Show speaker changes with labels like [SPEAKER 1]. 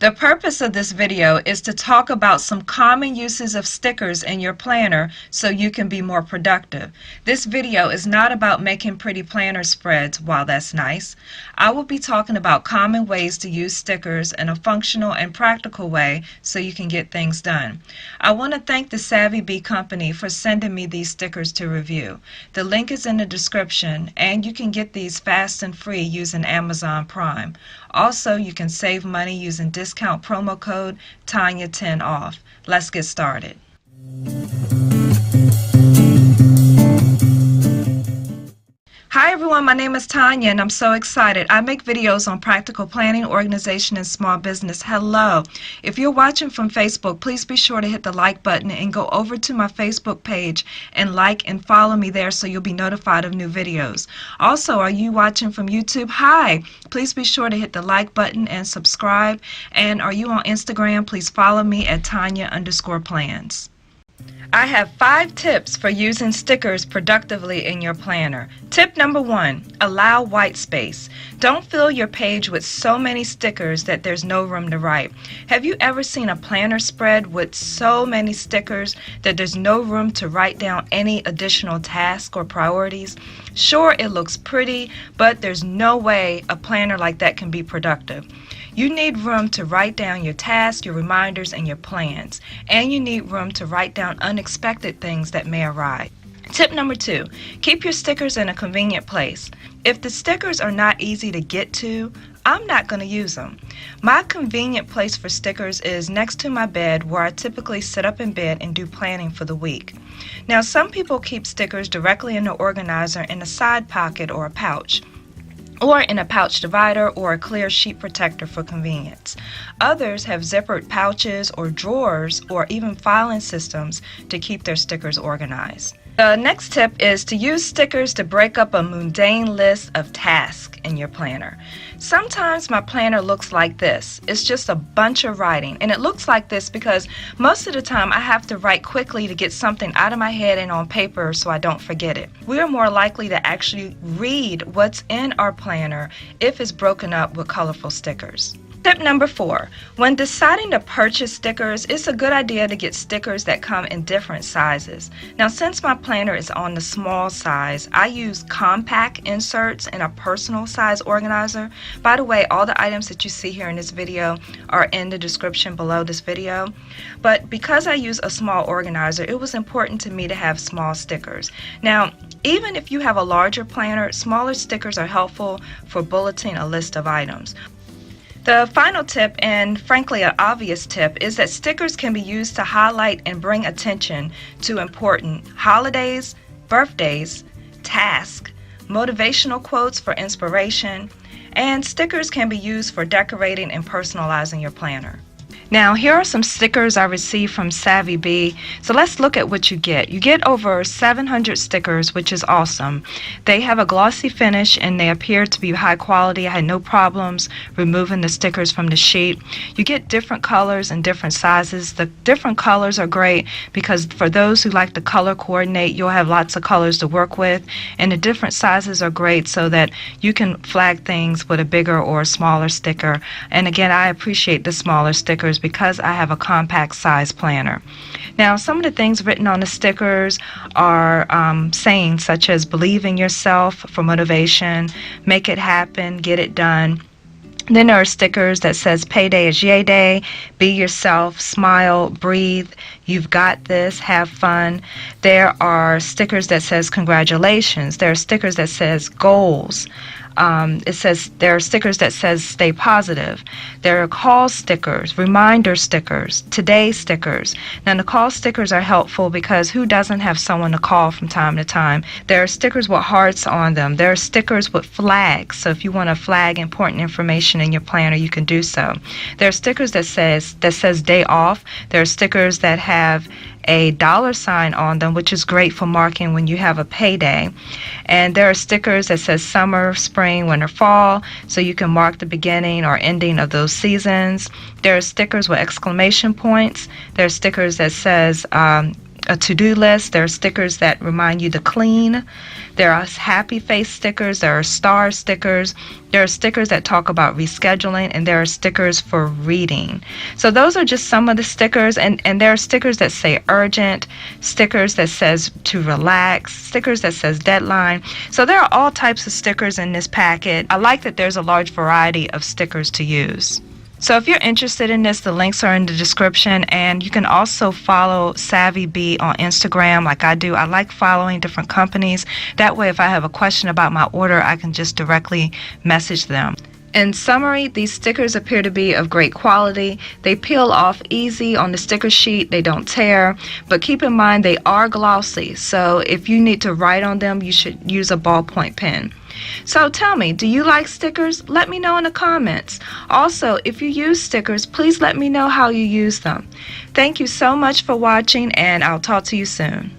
[SPEAKER 1] The purpose of this video is to talk about some common uses of stickers in your planner so you can be more productive. This video is not about making pretty planner spreads, while that's nice. I will be talking about common ways to use stickers in a functional and practical way so you can get things done. I want to thank the Savvy Bee Company for sending me these stickers to review. The link is in the description, and you can get these fast and free using Amazon Prime. Also, you can save money using discount promo code Tonya10 off. Let's get started. Hi everyone, my name is Tonya and I'm so excited. I make videos on practical planning, organization, and small business. Hello. If you're watching from Facebook, please be sure to hit the like button and go over to my Facebook page and like and follow me there so you'll be notified of new videos. Also, are you watching from YouTube? Hi. Please be sure to hit the like button and subscribe. And are you on Instagram? Please follow me at Tonya_plans. I have 5 tips for using stickers productively in your planner. Tip number 1, allow white space. Don't fill your page with so many stickers that there's no room to write. Have you ever seen a planner spread with so many stickers that there's no room to write down any additional tasks or priorities? Sure, it looks pretty, but there's no way a planner like that can be productive. You need room to write down your tasks, your reminders, and your plans. And you need room to write down unexpected things that may arise. Tip number 2, keep your stickers in a convenient place. If the stickers are not easy to get to, I'm not going to use them. My convenient place for stickers is next to my bed, where I typically sit up in bed and do planning for the week. Now, some people keep stickers directly in the organizer in a side pocket or a pouch, or in a pouch divider or a clear sheet protector for convenience. Others have zippered pouches or drawers or even filing systems to keep their stickers organized. The next tip is to use stickers to break up a mundane list of tasks in your planner. Sometimes my planner looks like this. It's just a bunch of writing, and it looks like this because most of the time I have to write quickly to get something out of my head and on paper so I don't forget it. We are more likely to actually read what's in our planner if it's broken up with colorful stickers. Tip number 4, when deciding to purchase stickers, it's a good idea to get stickers that come in different sizes. Now, since my planner is on the small size, I use compact inserts in a personal size organizer. By the way, all the items that you see here in this video are in the description below this video. But because I use a small organizer, it was important to me to have small stickers. Now, even if you have a larger planner, smaller stickers are helpful for bulleting a list of items. The final tip, and frankly an obvious tip, is that stickers can be used to highlight and bring attention to important holidays, birthdays, tasks, motivational quotes for inspiration, and stickers can be used for decorating and personalizing your planner. Now, here are some stickers I received from Savvy Bee. So let's look at what you get. You get over 700 stickers, which is awesome. They have a glossy finish and they appear to be high quality. I had no problems removing the stickers from the sheet. You get different colors and different sizes. The different colors are great because for those who like to color coordinate, you'll have lots of colors to work with. And the different sizes are great so that you can flag things with a bigger or a smaller sticker. And again, I appreciate the smaller stickers because I have a compact size planner. Now, some of the things written on the stickers are sayings such as believe in yourself for motivation, make it happen, get it done. Then there are stickers that says payday is yay day, be yourself, smile, breathe, you've got this, have fun. There are stickers that says congratulations. There are stickers that says goals. There are stickers that says stay positive. There are call stickers, reminder stickers, today stickers. Now, the call stickers are helpful because who doesn't have someone to call from time to time? There are stickers with hearts on them. There are stickers with flags. So if you want to flag important information in your planner, you can do so. There are stickers that says day off. There are stickers that have a $sign on them, which is great for marking when you have a payday. And there are stickers that says summer, spring, winter, fall, so you can mark the beginning or ending of those seasons. There are stickers with exclamation points. There are stickers that says a to-do list. There are stickers that remind you to clean. There are happy face stickers. There are star stickers. There are stickers that talk about rescheduling, and there are stickers for reading. So those are just some of the stickers, and there are stickers that say urgent, stickers that says to relax, stickers that says deadline. So there are all types of stickers in this packet. I like that there's a large variety of stickers to use. So if you're interested in this, the links are in the description, and you can also follow Savvy Bee on Instagram like I do. I like following different companies. That way, if I have a question about my order, I can just directly message them. In summary, these stickers appear to be of great quality. They peel off easy on the sticker sheet. They don't tear, but keep in mind they are glossy. So if you need to write on them, you should use a ballpoint pen. So tell me, do you like stickers? Let me know in the comments. Also, if you use stickers, please let me know how you use them. Thank you so much for watching, and I'll talk to you soon.